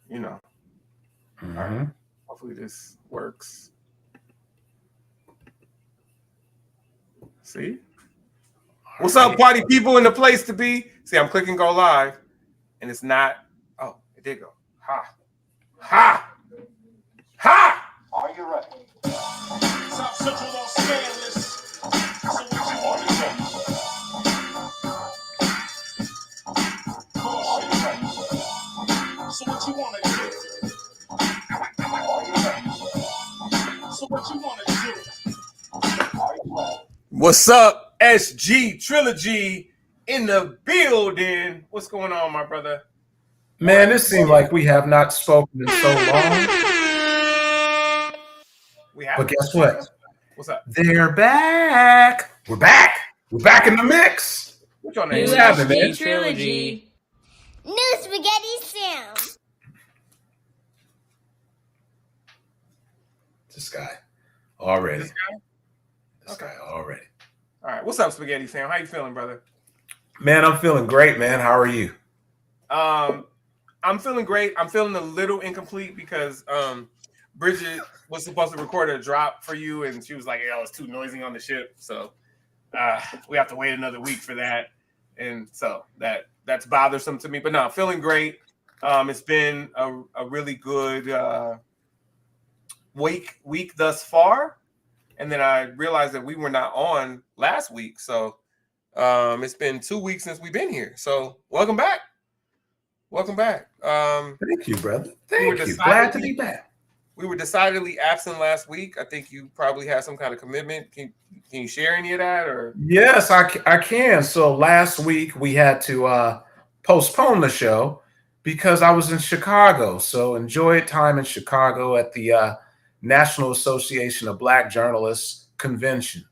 you know. Mm-hmm. All right. Hopefully this works. See? What's up, party people in the place to be? See, I'm clicking go live, and it's not. Oh, it did go. Ha. Ha. Ha. Are you ready? South Central Los Angeles. So what you want to do? So what you want to do? So what you want to do? What's up, SG Trilogy in the building? What's going on, my brother? Man, it seems like we have not spoken in so long. We have. But guess what? What's up? They're back. We're back. We're back in the mix. What's your name? What's happening, man? Trilogy. New spaghetti Sam. This guy already. This guy? This guy already. All right. What's up, Spaghetti Sam? How you feeling, brother? Man, I'm feeling great, man. How are you? I'm feeling great. I'm feeling a little incomplete because Bridget was supposed to record a drop for you, and she was like, "Yeah, it's too noisy on the ship." So we have to wait another week for that, and so that's bothersome to me. But no, I'm feeling great. It's been a really good week thus far, and then I realized that we were not on last week, so it's been 2 weeks since we've been here. So welcome back. Welcome back. Thank you, brother. Thank you. decidedly- Glad to be back. We were decidedly absent last week. I think you probably had some kind of commitment. Can you share any of that? Or Yes, I can. So last week we had to postpone the show because I was in Chicago. So enjoyed time in Chicago at the National Association of Black Journalists convention.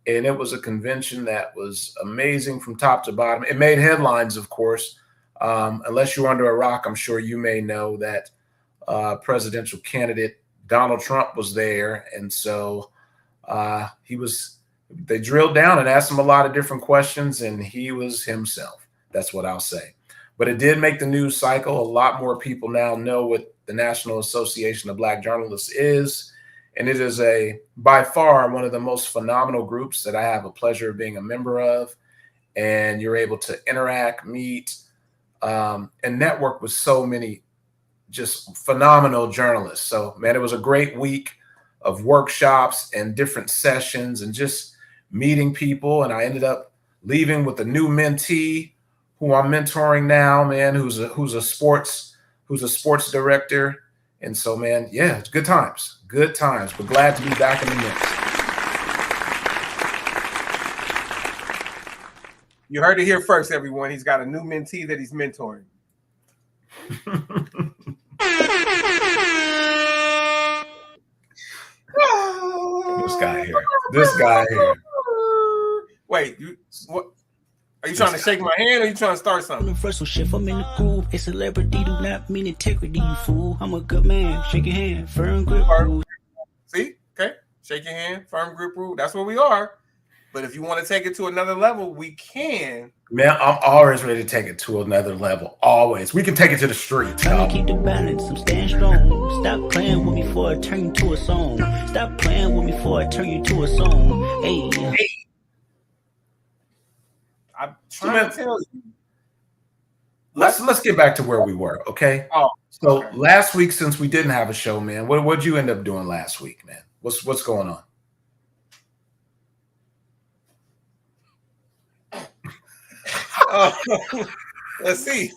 And it was a convention that was amazing from top to bottom. It made headlines, of course. Unless you're under a rock, I'm sure you may know that presidential candidate Donald Trump was there. And so they drilled down and asked him a lot of different questions, and he was himself. That's what I'll say. But it did make the news cycle. A lot more people now know what the National Association of Black Journalists is. And it is by far one of the most phenomenal groups that I have a pleasure of being a member of. And you're able to interact, meet, and network with so many just phenomenal journalists. So, man, it was a great week of workshops and different sessions and just meeting people. And I ended up leaving with a new mentee who I'm mentoring now, man, who's a sports director. And so, man, yeah, it's good times. Good times. But glad to be back in the mix. you heard it here first, everyone. He's got a new mentee that he's mentoring. This guy here. Wait, what? Are you trying to shake my hand or are you trying to start something? Universal shift, I'm in the groove. A celebrity do not mean integrity, you fool. I'm a good man. Shake your hand, firm grip rule. See? Okay. Shake your hand, firm grip rule. That's where we are. But if you want to take it to another level, we can. Man, I'm always ready to take it to another level. Always. We can take it to the streets. Trying to keep the balance, I'm staying strong. Stop playing with me before I turn you to a song. Stop playing with me before I turn you to a song. Hey. I'm trying to tell you. Let's get back to where we were, okay? Oh, so okay. Last week, since we didn't have a show, man, what'd you end up doing last week, man? What's going on? Let's see.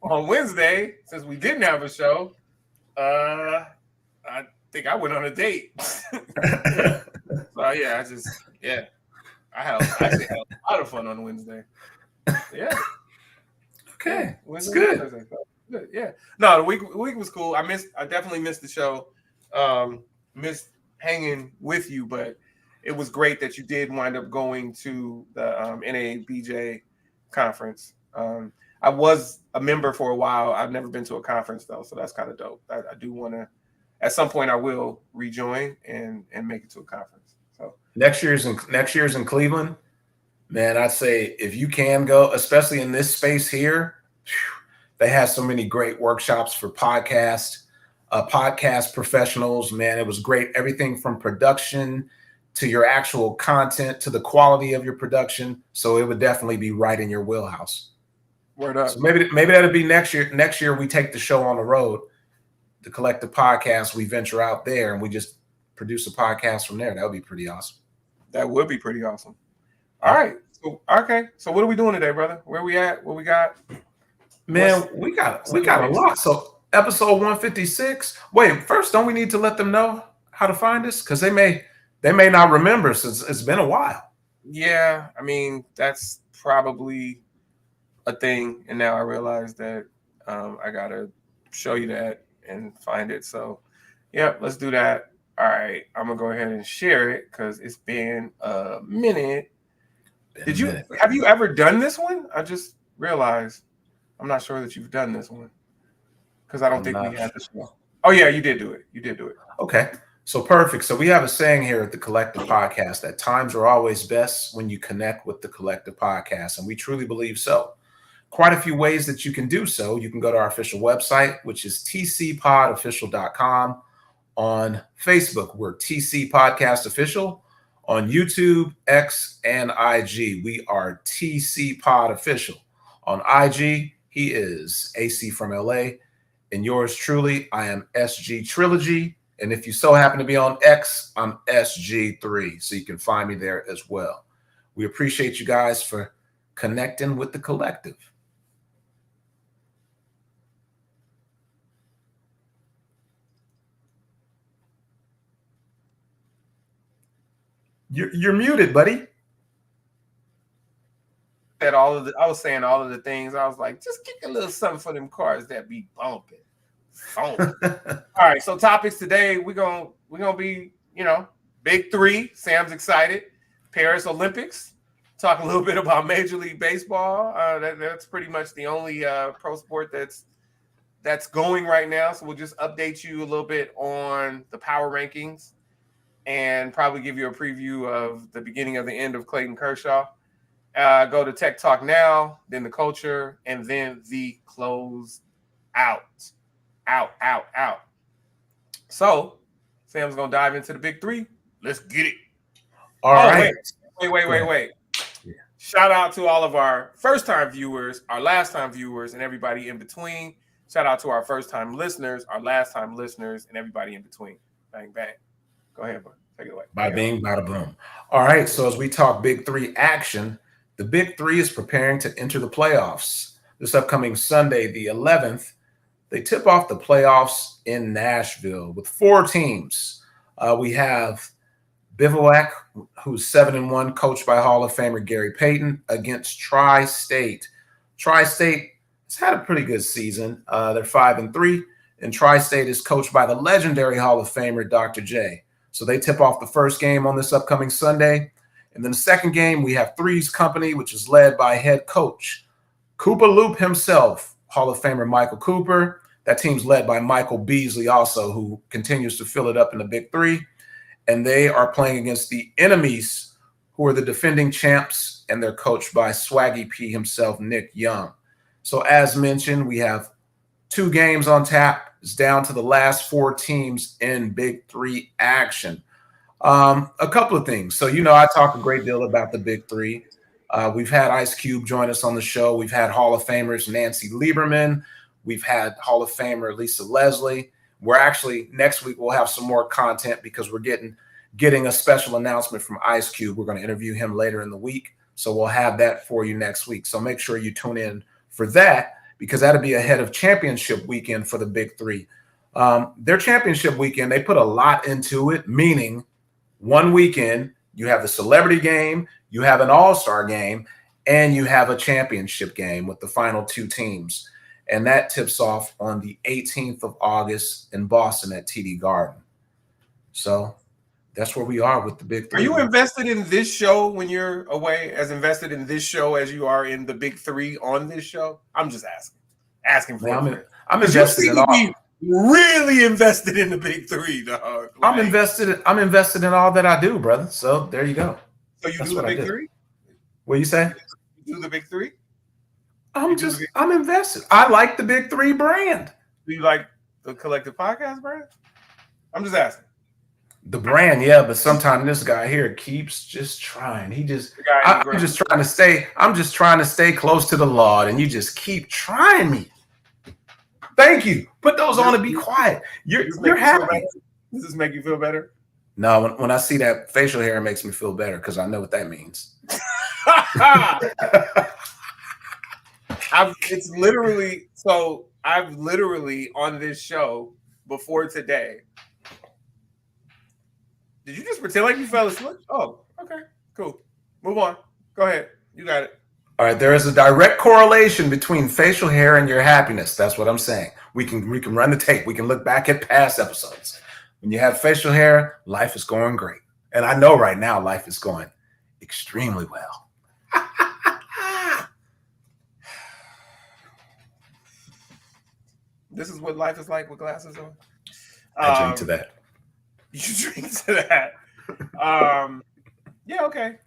On Wednesday, since we didn't have a show, I think I went on a date. So yeah, I actually had a lot of fun on Wednesday. Yeah. Okay. Wednesday, It's good. Thursday. Good. Yeah. No, the week was cool. I definitely missed the show. Missed hanging with you, but it was great that you did wind up going to the NABJ conference. I was a member for a while. I've never been to a conference though, so that's kind of dope. I do want to. At some point, I will rejoin and make it to a conference. So next year's in Cleveland, man. I'd say if you can go, especially in this space here, They had so many great workshops for podcast professionals. Man, it was great. Everything from production to your actual content to the quality of your production. So it would definitely be right in your wheelhouse. Word up. So maybe that'll be next year. Next year we take the show on the road, the Collective Podcast. We venture out there and we just produce a podcast from there. That would be pretty awesome. That would be pretty awesome. All right. So okay. So what are we doing today, brother? Where we at? What we got? Man, we got a lot. So episode 156. Wait, first, don't we need to let them know how to find us? Because they may not remember since it's been a while. Yeah, I mean, that's probably a thing. And now I realize that I gotta show you that and find it. So yeah, let's do that. All right, I'm gonna go ahead and share it because it's been a minute. Have you ever done this one? I just realized I'm not sure that you've done this one because I don't think we had this one. Oh yeah, you did do it. You did do it. Okay, so perfect. So we have a saying here at the Collective Podcast that times are always best when you connect with the Collective Podcast, and we truly believe so. Quite a few ways that you can do so. You can go to our official website, which is tcpodofficial.com. On Facebook, we're TC Podcast Official. On YouTube, X, and IG, we are TC Pod Official. On IG, he is AC from LA. And yours truly, I am SG Trilogy. And if you so happen to be on X, I'm SG3. So you can find me there as well. We appreciate you guys for connecting with the collective. You're muted, buddy. I was saying all of the things. I was like, just kick a little something for them cars that be bumping. All right, so topics today, we're gonna be, big three. Sam's excited. Paris Olympics. Talk a little bit about Major League Baseball. That's pretty much the only pro sport that's going right now. So we'll just update you a little bit on the power rankings and probably give you a preview of the beginning of the end of Clayton Kershaw. Go to Tech Talk now, then the culture, and then the close out. Out. So, Sam's going to dive into the big three. Let's get it. All right. Wait. Yeah. Shout out to all of our first-time viewers, our last-time viewers, and everybody in between. Shout out to our first-time listeners, our last-time listeners, and everybody in between. Bang, bang. Go ahead, bud. Take it away. Bada bing, bada boom. All right, so as we talk Big Three action, the Big Three is preparing to enter the playoffs. This upcoming Sunday, the 11th, they tip off the playoffs in Nashville with 4 teams. We have Bivouac, who's 7-1, coached by Hall of Famer Gary Payton, against Tri-State. Tri-State has had a pretty good season. They're 5-3, and Tri-State is coached by the legendary Hall of Famer Dr. J. So they tip off the first game on this upcoming Sunday. And then the second game, we have Three's Company, which is led by head coach Cooper Loop himself, Hall of Famer Michael Cooper. That team's led by Michael Beasley also, who continues to fill it up in the Big Three. And they are playing against the enemies, who are the defending champs, and they're coached by Swaggy P himself, Nick Young. So as mentioned, we have 2 games on tap. It's down to the last 4 teams in Big Three action. A couple of things. So, I talk a great deal about the Big Three. We've had Ice Cube join us on the show. We've had Hall of Famers Nancy Lieberman. We've had Hall of Famer Lisa Leslie. We're actually, next week, we'll have some more content because we're getting a special announcement from Ice Cube. We're going to interview him later in the week. So we'll have that for you next week. So make sure you tune in for that, because that'll be ahead of championship weekend for the Big Three. Their championship weekend, they put a lot into it, meaning one weekend, you have the celebrity game, you have an all-star game, and you have a championship game with the final 2 teams. And that tips off on the 18th of August in Boston at TD Garden. So that's where we are with the Big Three. Are you invested in this show when you're away, as invested in this show as you are in the Big Three on this show? I'm just asking for it. I'm invested in all. Really invested in the Big Three, dog. I'm invested in all that I do, brother. So there you go. So you do the Big Three? What you say? You do the Big Three? I'm invested. I like the Big Three brand. Do you like the Collective Podcast brand? I'm just asking. The brand, yeah, but sometimes this guy here keeps just trying. I'm just trying to stay. I'm just trying to stay close to the Lord, and you just keep trying me. Thank you. Put those on and be quiet. You're happy. Does this make you feel better? No, when I see that facial hair, it makes me feel better because I know what that means. I've literally on this show before today. Did you just pretend like you fell asleep? Oh, okay, cool. Move on. Go ahead. You got it. All right, there is a direct correlation between facial hair and your happiness. That's what I'm saying. We can run the tape. We can look back at past episodes. When you have facial hair, life is going great. And I know right now life is going extremely well. This is what life is like with glasses on. I drink to that. You drink to that. Yeah, okay.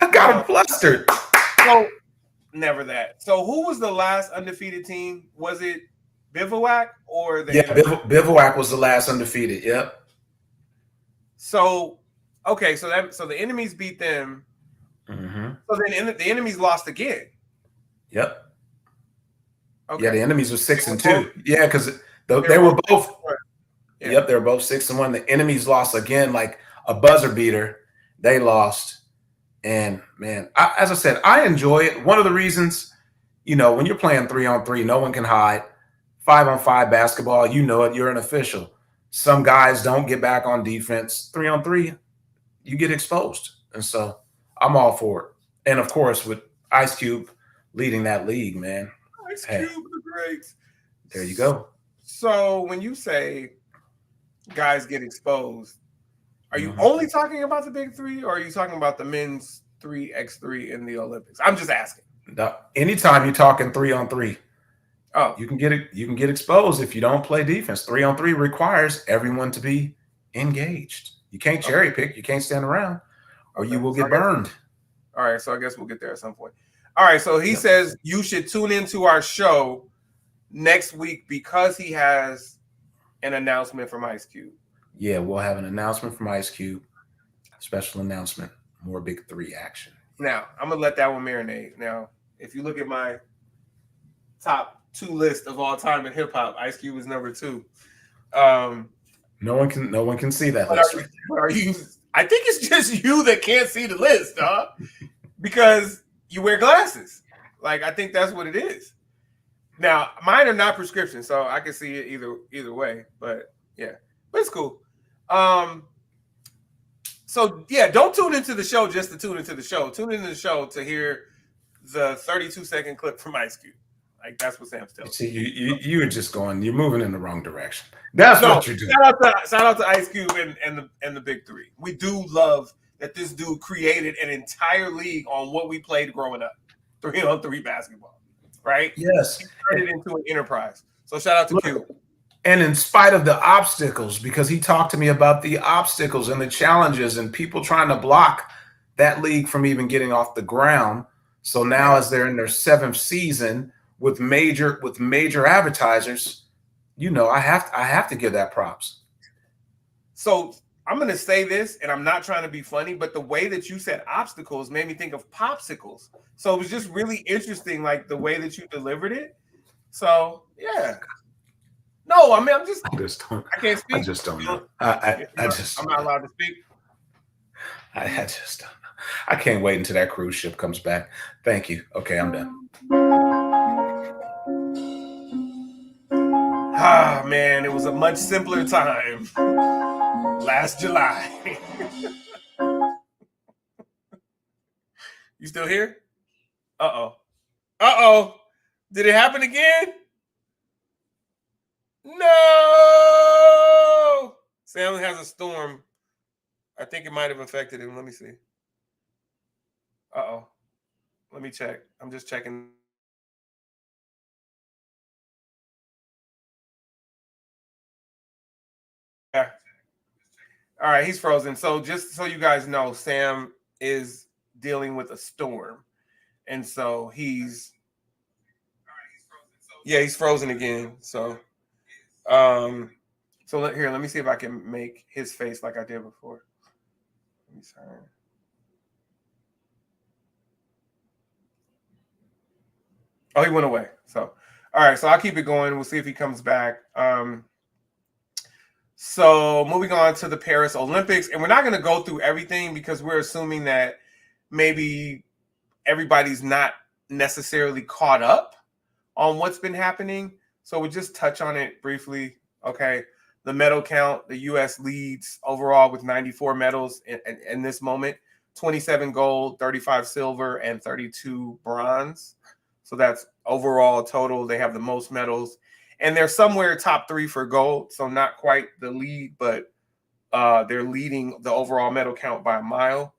I got him flustered. So never that. So who was the last undefeated team? Was it Bivouac or the Bivouac was the last undefeated. Yep. So okay, so the enemies beat them. Mm-hmm. So then the enemies lost again. Yep. Okay. Yeah, the enemies were 6-2. Yeah, because they were both. Yeah. Yep, they were both 6-1. The enemies lost again, like a buzzer beater. They lost, and man, as I said, I enjoy it. One of the reasons, when you're playing 3-on-3, no one can hide. 5-on-5 basketball, you know it. You're an official. Some guys don't get back on defense. 3-on-3, you get exposed, and so I'm all for it. And of course, with Ice Cube leading that league, man. Ice Cube, the great. There you go. So when you say guys get exposed, are you only talking about the Big Three, or are you talking about the men's 3x3 in the Olympics? I'm just asking. No, anytime you're talking 3-on-3, you can get exposed if you don't play defense. 3-on-3 requires everyone to be engaged. You can't cherry pick. You can't stand around, or you will get burned. All right, so I guess we'll get there at some point. All right, so he says you should tune into our show next week because he has an announcement from Ice Cube. Yeah, we'll have an announcement from Ice Cube. Special announcement, more Big Three action. Now, I'm going to let that one marinate. Now, if you look at my top 2 list of all time in hip hop, Ice Cube is number 2. No one can see that list. Are you I think it's just you that can't see the list, huh? Because you wear glasses. Like, I think that's what it is. Now, mine are not prescription, so I can see it either way. But yeah, but it's cool. So yeah, don't tune into the show just to tune into the show. Tune into the show to hear the 32-second clip from Ice Cube. Like, that's what Sam's telling. See, you're just you're moving in the wrong direction. That's what you're doing. Shout out to Ice Cube and the Big Three. We do love that this dude created an entire league on what we played growing up. 3-on-3 basketball, right? Yes. He turned it into an enterprise. So shout out to Q. And in spite of the obstacles, because he talked to me about the obstacles and the challenges and people trying to block that league from even getting off the ground. So now as they're in their 7th season with major advertisers, I have to give that props. So I'm going to say this, and I'm not trying to be funny, but the way that you said obstacles made me think of popsicles. So it was just really interesting, like the way that you delivered it. So yeah. No, I mean, I can't speak. I just don't know. I'm not allowed to speak. I just don't know. I can't wait until that cruise ship comes back. Thank you. Okay, I'm done. Ah, man, it was a much simpler time last July. You still here? Uh-oh. Did it happen again? No! Sam has a storm. I think it might have affected him. Let me see. Uh-oh. Let me check. I'm just checking. Yeah. All right, he's frozen. So just so you guys know, Sam is dealing with a storm. And so he's Yeah, he's frozen again. So, let me see if I can make his face like I did before. Let me turn. Oh, he went away. So, all right. So I'll keep it going. We'll see if he comes back. So moving on to the Paris Olympics, and we're not going to go through everything because we're assuming that maybe everybody's not necessarily caught up on what's been happening. So we'll just touch on it briefly. Okay. The medal count, the U.S. leads overall with 94 medals in this moment, 27 gold, 35 silver, and 32 bronze. So that's overall total. They have the most medals. And they're somewhere top 3 for gold. So not quite the lead, but they're leading the overall medal count by a mile.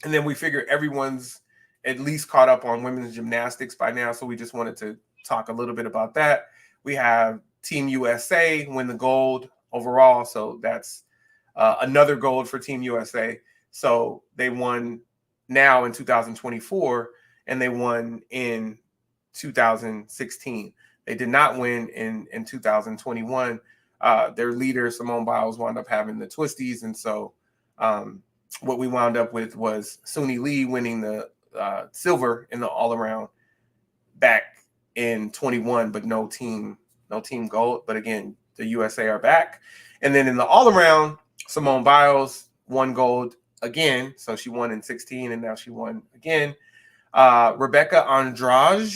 And then we figure everyone's at least caught up on women's gymnastics by now. So we just wanted to talk a little bit about that. We have Team USA win the gold overall. So that's another gold for Team USA. So they won now in 2024 and they won in 2016. They did not win in 2021. Their leader, Simone Biles, wound up having the twisties. And so what we wound up with was Suni Lee winning the silver in the all-around back in 21, but no team gold. But again, the USA are back. And then in the all-around, Simone Biles won gold again. So she won in 16, and now she won again. Rebecca Andrade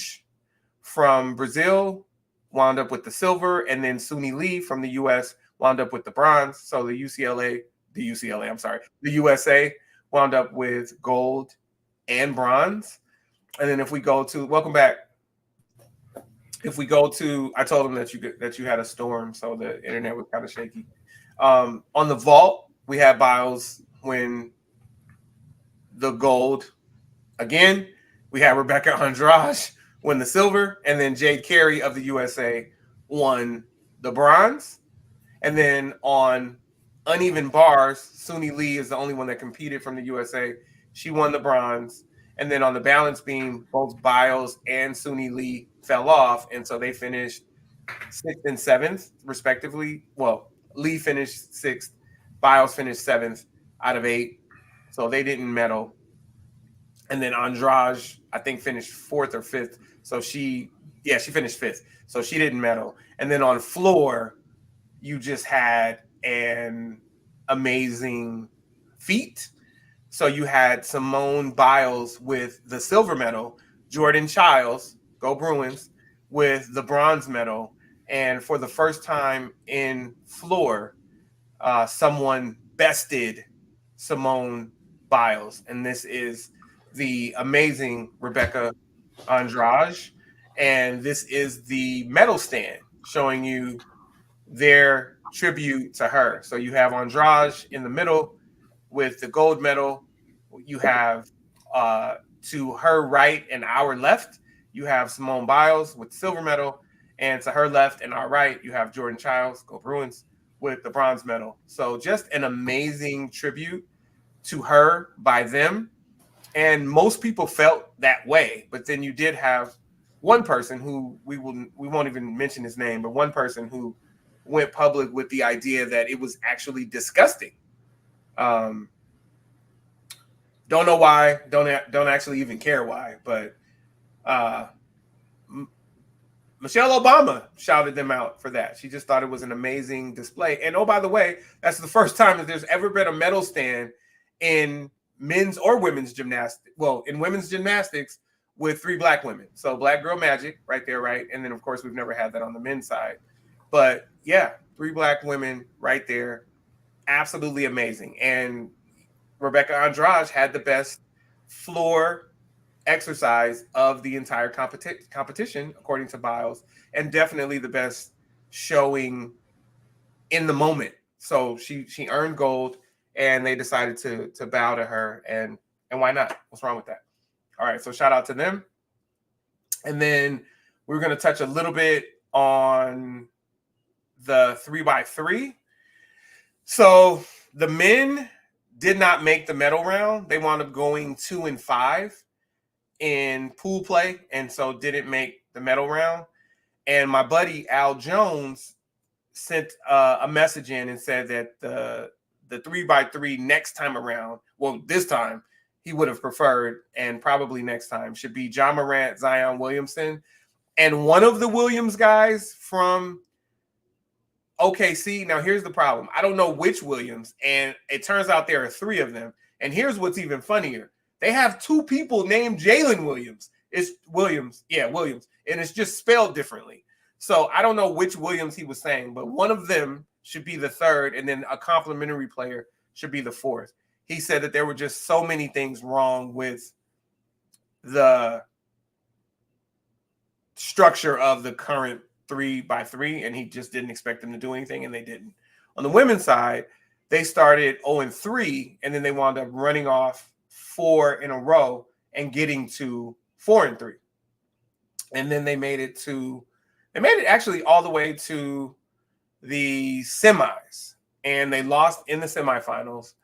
from Brazil wound up with the silver, and then Suni Lee from the U.S. wound up with the bronze. So the USA wound up with gold and bronze. And then if we go to, welcome back. If we go to, I told them that you had a storm, so the internet was kind of shaky. On the vault, we had Biles win the gold again. We had Rebecca Andrade win the silver, and then Jade Carey of the USA won the bronze. And then on uneven bars, Suni Lee is the only one that competed from the USA. She won the bronze. And then on the balance beam, both Biles and Suni Lee fell off, and so they finished 6th and 7th, respectively. Well, Lee finished 6th, Biles finished 7th out of 8, so they didn't medal. And then Andrade, I think, finished 4th or 5th, so she finished 5th, so she didn't medal. And then on floor, you just had an amazing feat. So you had Simone Biles with the silver medal, Jordan Childs, go Bruins, with the bronze medal. And for the first time in floor, someone bested Simone Biles. And this is the amazing Rebecca Andrade. And this is the medal stand showing you their tribute to her. So you have Andrade in the middle with the gold medal. You have to her right and our left, you have Simone Biles with the silver medal. And to her left and our right, you have Jordan Childs, go Bruins, with the bronze medal. So just an amazing tribute to her by them. And most people felt that way. But then you did have one person who we won't even mention his name, but one person who went public with the idea that it was actually disgusting. Don't know why. Don't actually even care why. But Michelle Obama shouted them out for that. She just thought it was an amazing display. And oh, by the way, that's the first time that there's ever been a medal stand in men's or women's gymnastics. Well, in women's gymnastics with 3 Black women. So Black Girl Magic right there, right? And then, of course, we've never had that on the men's side. But, yeah, 3 Black women right there. Absolutely amazing. And Rebecca Andrade had the best floor exercise of the entire competition, according to Biles, and definitely the best showing in the moment. So she earned gold, and they decided to bow to her, and why not? What's wrong with that? All right, so shout out to them. And then we're going to touch a little bit on the 3x3. So the men did not make the medal round. They wound up going 2 and 5 in pool play, and so didn't make the medal round. And my buddy Al Jones sent a message in and said that the 3x3 next time around, well, this time he would have preferred, and probably next time, should be John Morant, Zion Williamson, and one of the Williams guys from OKC. Now, here's the problem. I don't know which Williams, and it turns out there are 3 of them. And here's what's even funnier. They have 2 people named Jalen Williams. It's Williams. Yeah, Williams. And it's just spelled differently. So I don't know which Williams he was saying, but one of them should be the 3rd, and then a complimentary player should be the 4th. He said that there were just so many things wrong with the structure of the current 3x3, and he just didn't expect them to do anything, and they didn't. On the women's side, they started 0-3, and then they wound up running off 4 in a row and getting to 4-3. And then they made it actually all the way to the semis, and they lost in the semifinals.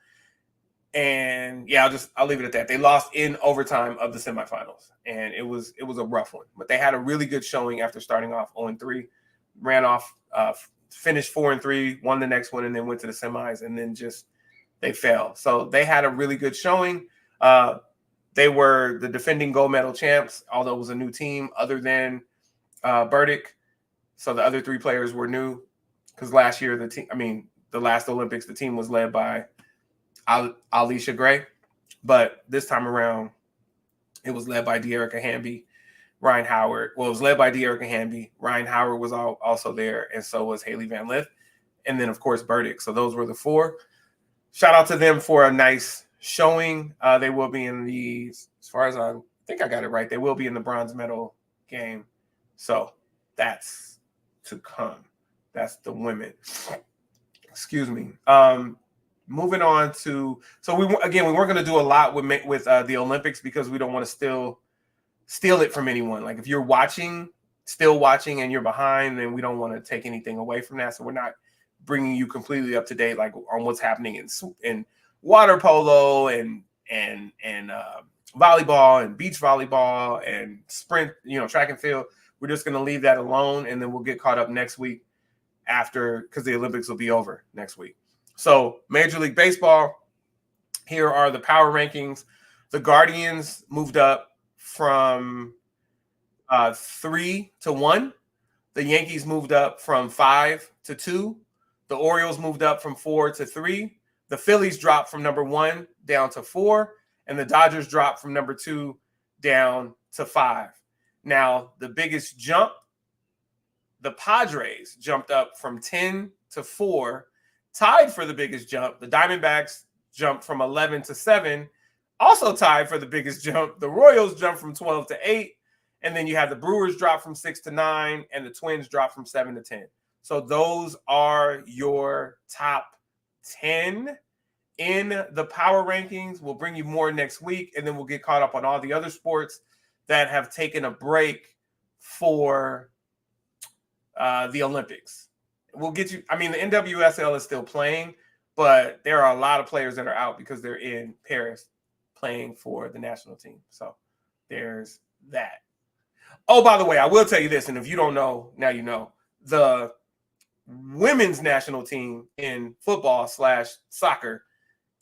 And yeah, I'll leave it at that. They lost in overtime of the semifinals, and it was a rough one. But they had a really good showing after starting off 0-3, ran off, finished 4-3, won the next one, and then went to the semis, and then they fell. So they had a really good showing. They were the defending gold medal champs, although it was a new team other than Burdick. So the other 3 players were new, because last year the last Olympics, the team was led by Alicia Gray, but this time around it was led by De'Erica Hamby, Ryan Howard. Well, it was led by De'Erica Hamby. Ryan Howard was also there, and so was Haley Van Lith, and then of course Burdick. So those were the 4. Shout out to them for a nice showing. They will be in as far as I think I got it right, they will be in the bronze medal game. So that's to come. That's the women. Excuse me. Moving on to, we weren't going to do a lot with the Olympics, because we don't want to steal it from anyone. Like if you're still watching and you're behind, then we don't want to take anything away from that. So we're not bringing you completely up to date, like on what's happening in water polo and volleyball and beach volleyball and sprint, track and field. We're just going to leave that alone, and then we'll get caught up next week because the Olympics will be over next week. So Major League Baseball, here are the power rankings. The Guardians moved up from 3 to 1. The Yankees moved up from 5 to 2. The Orioles moved up from 4 to 3. The Phillies dropped from number 1 down to 4. And the Dodgers dropped from number 2 down to 5. Now, the biggest jump, the Padres jumped up from 10 to 4. Tied for the biggest jump, the Diamondbacks jumped from 11 to 7, also tied for the biggest jump. The Royals jumped from 12 to 8, and then you have the Brewers drop from 6 to 9, and the Twins drop from 7 to 10. So those are your top 10 in the power rankings. We'll bring you more next week, and then we'll get caught up on all the other sports that have taken a break for the Olympics. We'll get you. I mean, the NWSL is still playing, but there are a lot of players that are out because they're in Paris playing for the national team. So there's that. Oh, by the way, I will tell you this, and if you don't know, now you know. The women's national team in football/soccer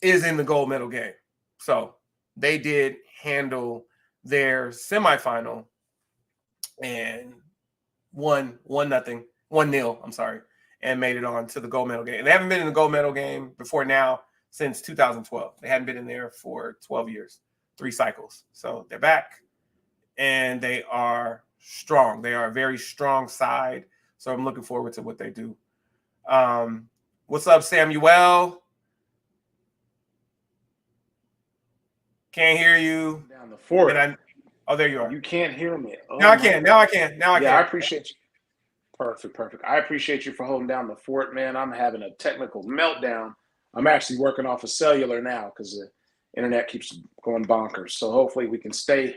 is in the gold medal game. So they did handle their semifinal and won 1-0. I'm sorry. And made it on to the gold medal game. And they haven't been in the gold medal game before now since 2012. They hadn't been in there for 12 years, 3 cycles. So they're back, and they are strong. They are a very strong side. So I'm looking forward to what they do. What's up, Samuel? Can't hear you. Down the fort. Oh, there you are. You can't hear me. Oh, now I can. Now I can. I appreciate you. Perfect. I appreciate you for holding down the fort, man. I'm having a technical meltdown. I'm actually working off of cellular now because the internet keeps going bonkers. So hopefully we can stay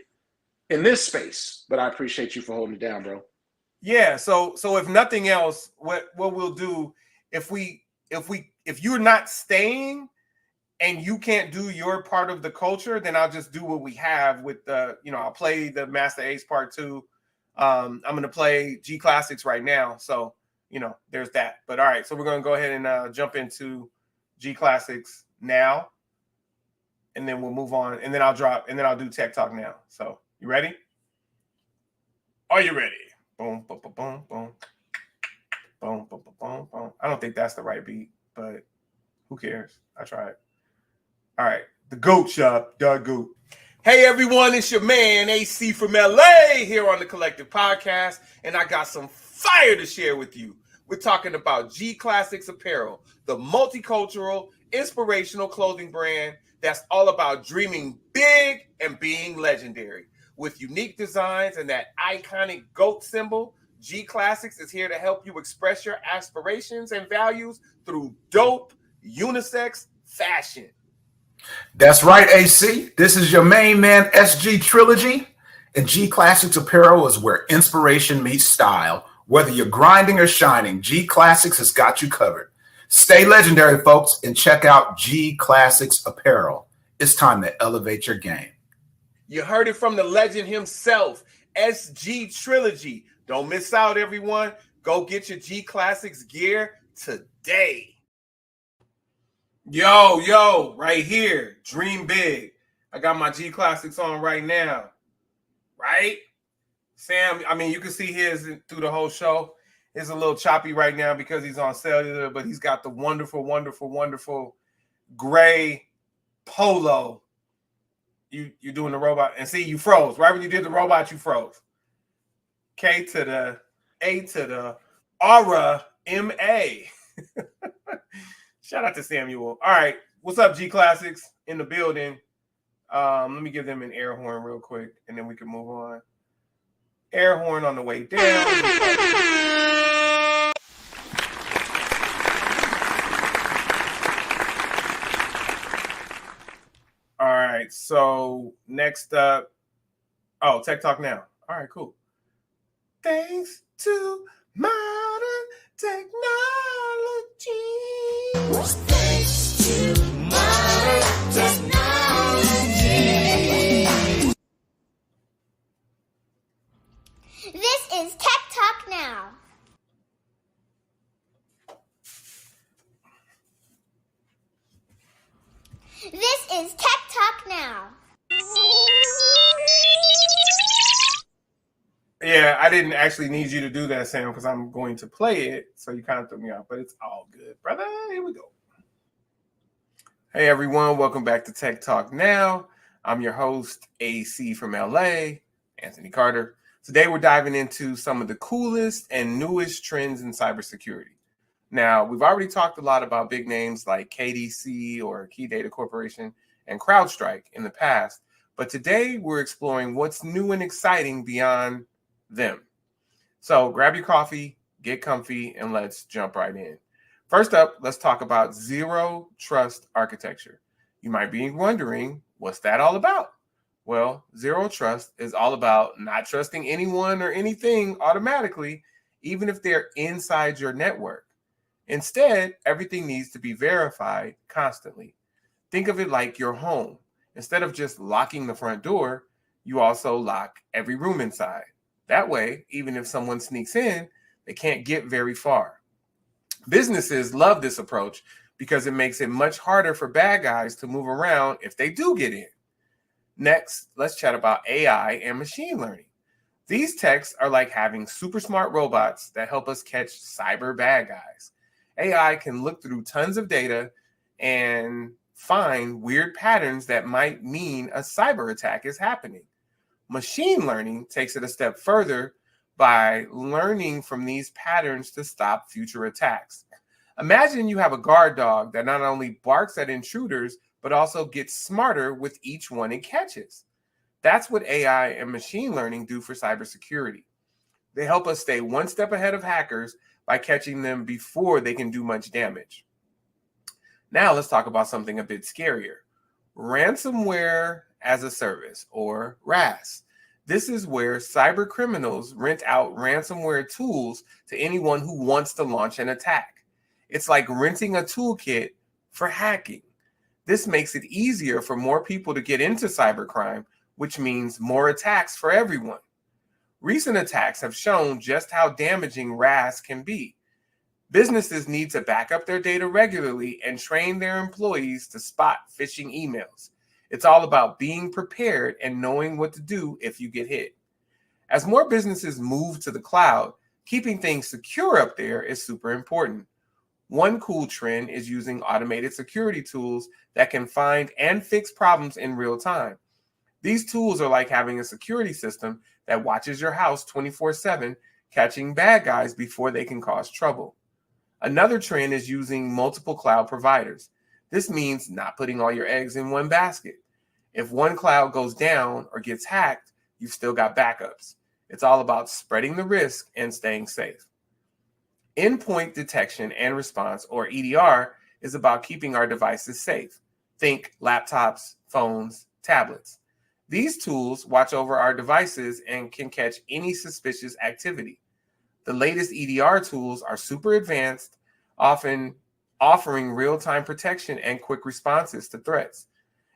in this space. But I appreciate you for holding it down, bro. Yeah. So if nothing else, what we'll do if you're not staying and you can't do your part of the culture, then I'll just do what we have with the, I'll play the Masta Ace Part 2 I'm going to play G Classics right now. So, you know, there's that. But all right, so we're going to go ahead and jump into G Classics now. And then we'll move on. And then I'll do Tech Talk now. So, you ready? Are you ready? Boom, boom, boom, boom, boom. Boom, boom, boom, boom, boom. I don't think that's the right beat, but who cares? I tried. All right. The Goat Shop, the Goat. Hey, everyone. It's your man, AC from LA, here on the Collective Podcast. And I got some fire to share with you. We're talking about G Classics Apparel, the multicultural, inspirational clothing brand that's all about dreaming big and being legendary. With unique designs and that iconic goat symbol, G Classics is here to help you express your aspirations and values through dope, unisex fashion. That's right, AC. This is your main man, SG Trilogy. And G Classics Apparel is where inspiration meets style. Whether you're grinding or shining, G Classics has got you covered. Stay legendary, folks, and check out G Classics Apparel. It's time to elevate your game. You heard it from the legend himself, SG Trilogy. Don't miss out, everyone. Go get your G Classics gear today. Yo, right here. Dream big. I got my G Classics on right now. Right? Sam, I mean, you can see his through the whole show. It's a little choppy right now because he's on cellular, but he's got the wonderful, wonderful, wonderful gray polo. You're doing the robot. And see, you froze. Right when you did the robot, you froze. K to the A to the Aura M-A. Shout out to Samuel. All right. What's up, G Classics in the building? Let me give them an air horn real quick, and then we can move on. Air horn on the way down. All right. So next up, Tech Talk now. All right, cool. Thanks to modern technology. Thanks to modern technology. This is Tech Talk Now. This is Tech Talk Now. Yeah, I didn't actually need you to do that, Sam, because I'm going to play it. So you kind of threw me off, but it's all good, brother. Here we go. Hey, everyone. Welcome back to Tech Talk Now. I'm your host, AC from LA, Anthony Carter. Today, we're diving into some of the coolest and newest trends in cybersecurity. Now, we've already talked a lot about big names like KDC or Key Data Corporation and CrowdStrike in the past, but today we're exploring what's new and exciting beyond them. So grab your coffee, get comfy, and let's jump right in. First up, let's talk about zero trust architecture. You might be wondering, what's that all about? Well, zero trust is all about not trusting anyone or anything automatically, even if they're inside your network. Instead, everything needs to be verified constantly. Think of it like your home. Instead of just locking the front door, you also lock every room inside. That way, even if someone sneaks in, they can't get very far. Businesses love this approach because it makes it much harder for bad guys to move around if they do get in. Next, let's chat about AI and machine learning. These techs are like having super smart robots that help us catch cyber bad guys. AI can look through tons of data and find weird patterns that might mean a cyber attack is happening. Machine learning takes it a step further by learning from these patterns to stop future attacks. Imagine you have a guard dog that not only barks at intruders, but also gets smarter with each one it catches. That's what AI and machine learning do for cybersecurity. They help us stay one step ahead of hackers by catching them before they can do much damage. Now let's talk about something a bit scarier. Ransomware as a service, or RAS. This is where cyber criminals rent out ransomware tools to anyone who wants to launch an attack. It's like renting a toolkit for hacking. This makes it easier for more people to get into cybercrime, which means more attacks for everyone. Recent attacks have shown just how damaging RAS can be. Businesses need to back up their data regularly and train their employees to spot phishing emails. It's all about being prepared and knowing what to do if you get hit. As more businesses move to the cloud, keeping things secure up there is super important. One cool trend is using automated security tools that can find and fix problems in real time. These tools are like having a security system that watches your house 24/7, catching bad guys before they can cause trouble. Another trend is using multiple cloud providers. This means not putting all your eggs in one basket. If one cloud goes down or gets hacked, you've still got backups. It's all about spreading the risk and staying safe. Endpoint detection and response, or EDR, is about keeping our devices safe. Think laptops, phones, tablets. These tools watch over our devices and can catch any suspicious activity. The latest EDR tools are super advanced, often offering real-time protection and quick responses to threats.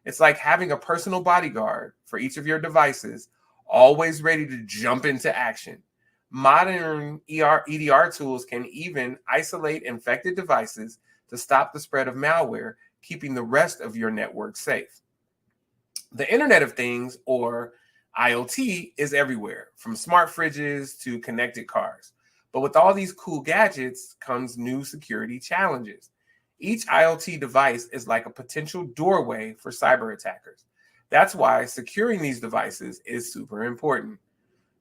It's like having a personal bodyguard for each of your devices, always ready to jump into action. Modern EDR tools can even isolate infected devices to stop the spread of malware, keeping the rest of your network safe. The Internet of Things, or IoT, is everywhere, from smart fridges to connected cars. But with all these cool gadgets comes new security challenges. Each IoT device is like a potential doorway for cyber attackers. That's why securing these devices is super important.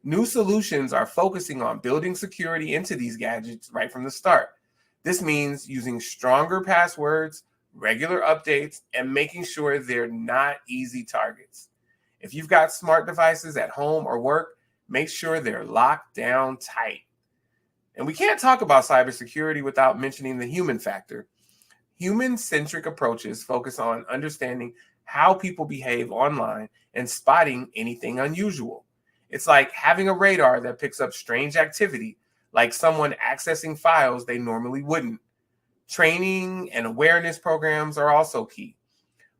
New solutions are focusing on building security into these gadgets right from the start. This means using stronger passwords, regular updates, and making sure they're not easy targets. If you've got smart devices at home or work, make sure they're locked down tight. And we can't talk about cybersecurity without mentioning the human factor. Human-centric approaches focus on understanding how people behave online and spotting anything unusual. It's like having a radar that picks up strange activity, like someone accessing files they normally wouldn't. Training and awareness programs are also key.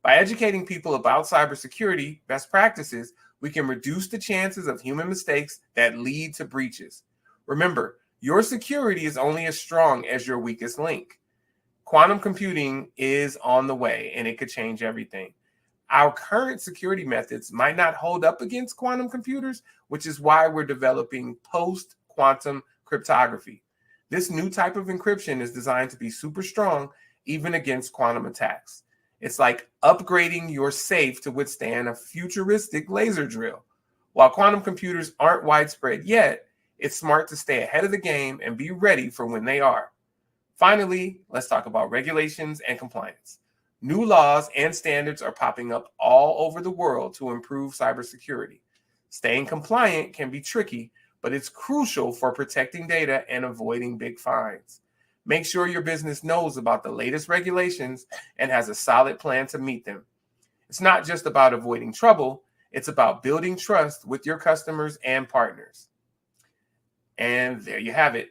By educating people about cybersecurity best practices, we can reduce the chances of human mistakes that lead to breaches. Remember, your security is only as strong as your weakest link. Quantum computing is on the way, and it could change everything. Our current security methods might not hold up against quantum computers, which is why we're developing post-quantum cryptography. This new type of encryption is designed to be super strong, even against quantum attacks. It's like upgrading your safe to withstand a futuristic laser drill. While quantum computers aren't widespread yet, it's smart to stay ahead of the game and be ready for when they are. Finally, let's talk about regulations and compliance. New laws and standards are popping up all over the world to improve cybersecurity. Staying compliant can be tricky, but it's crucial for protecting data and avoiding big fines. Make sure your business knows about the latest regulations and has a solid plan to meet them. It's not just about avoiding trouble, it's about building trust with your customers and partners. And there you have it.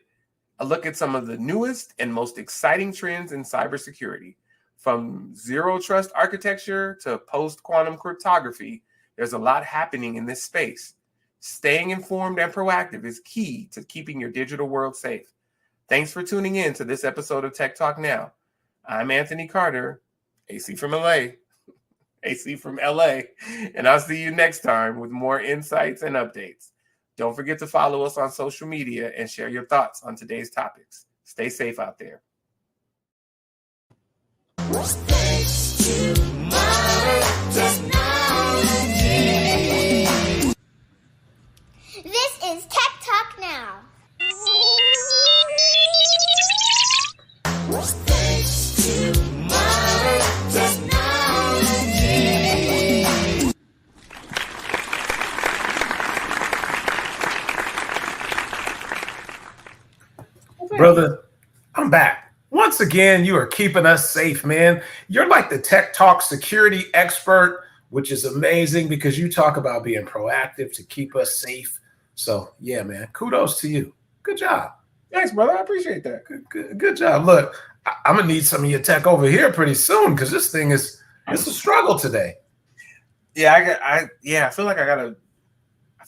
A look at some of the newest and most exciting trends in cybersecurity. From zero trust architecture to post-quantum cryptography, there's a lot happening in this space. Staying informed and proactive is key to keeping your digital world safe. Thanks for tuning in to this episode of Tech Talk Now. I'm Anthony Carter, AC from LA, and I'll see you next time with more insights and updates. Don't forget to follow us on social media and share your thoughts on today's topics. Stay safe out there. This is Tech Talk Now. Brother, I'm back. Once again, you are keeping us safe, man. You're like the Tech Talk security expert, which is amazing because you talk about being proactive to keep us safe. So, yeah, man, kudos to you. Good job. Thanks, brother. I appreciate that. Good job. Look, I'm going to need some of your tech over here pretty soon because this thing it's a struggle today. Yeah, I feel like I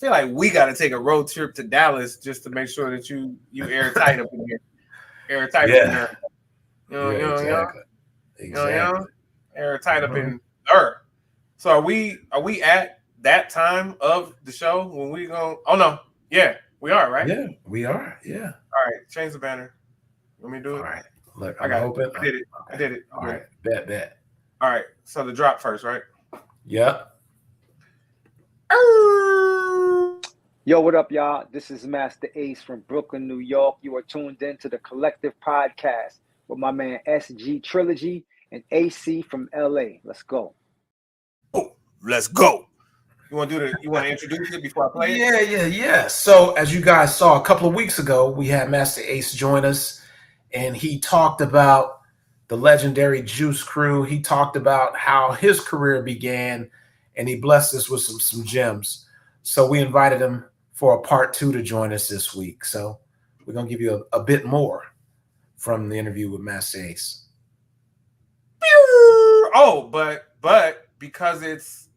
feel like we got to take a road trip to Dallas just to make sure that you airtight up in here, airtight up in there. Exactly. Airtight up in there. So are we at that time of the show when we go? Oh no, yeah, we are, right? Yeah, we are. Yeah. All right, change the banner. Let me do it. All right. Look, I got hoping. it. I did it. Okay. I did it. All right. Bet. All right. So the drop first, right? Yep. Yo, what up, y'all? This is Masta Ace from Brooklyn, New York. You are tuned in to the Collective Podcast with my man SG Trilogy and AC from LA. Let's go. Oh, let's go. You want to introduce it before I play it? Yeah. So as you guys saw a couple of weeks ago, we had Masta Ace join us, and he talked about the legendary Juice Crew. He talked about how his career began, and he blessed us with some gems. So we invited him for a part 2 to join us this week. So we're going to give you a bit more from the interview with Masta Ace. Oh, but because it's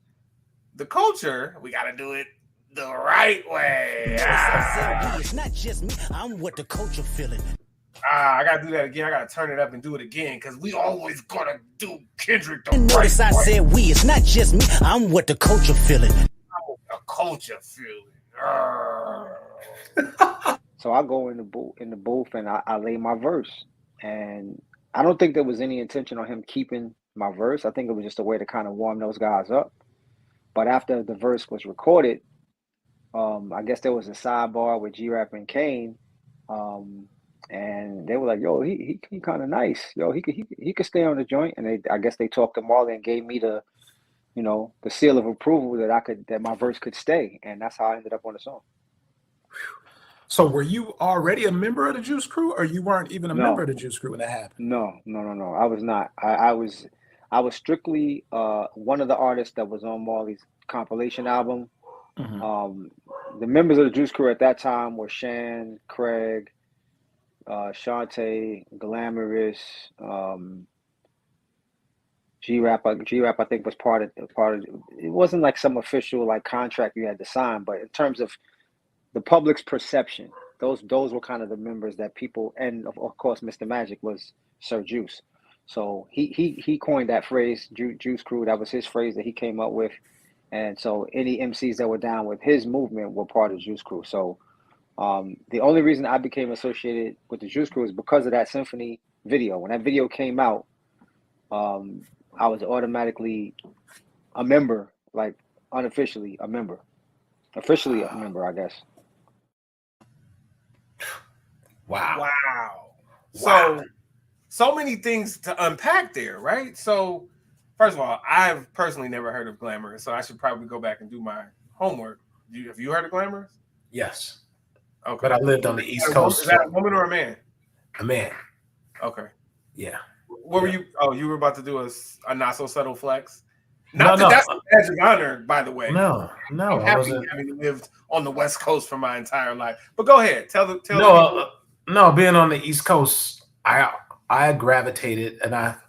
the culture, we got to do it the right way. It's not just me. I'm what the culture feeling. I got to do that again. I got to turn it up and do it again because we always got to do Kendrick the And right notice I way. said we. It's not just me. I'm what the culture feeling. The culture feeling. So I go in the booth and I lay my verse. And I don't think there was any intention on him keeping my verse. I think it was just a way to kind of warm those guys up. But after the verse was recorded, I guess there was a sidebar with G-Rap and Kane. And they were like, yo, he kind of nice. Yo, he could stay on the joint. And I guess they talked to Marley and gave me the seal of approval that my verse could stay. And that's how I ended up on the song. So were you already a member of the Juice Crew, or you weren't even a member of the Juice Crew when that happened? No. I was not. I was strictly one of the artists that was on Marley's compilation album. Mm-hmm. The members of the Juice Crew at that time were Shan, Craig, Shantae, Glamorous, G-Rap. G-Rap, I think, was part of. It wasn't like some official like contract you had to sign, but in terms of the public's perception, those were kind of the members that people, and of course, Mr. Magic was Sir Juice. So he coined that phrase, Juice Crew. That was his phrase that he came up with, and so any MCs that were down with his movement were part of Juice Crew. So the only reason I became associated with the Juice Crew is because of that Symphony video. When that video came out, I was automatically a member, like unofficially a member. Officially a member, I guess. Wow. So many things to unpack there, right? So first of all, I've personally never heard of Glamorous, so I should probably go back and do my homework. Have you heard of Glamorous? Yes. Okay. But I lived on the East Coast. Is that a woman or a man? A man. Okay. Yeah. What were you? Oh, you were about to do a not so subtle flex. No. That's a badge of honor, by the way. No. I'm I happy wasn't. having lived on the West Coast for my entire life. But go ahead, tell the No, being on the East Coast, I gravitated, and I've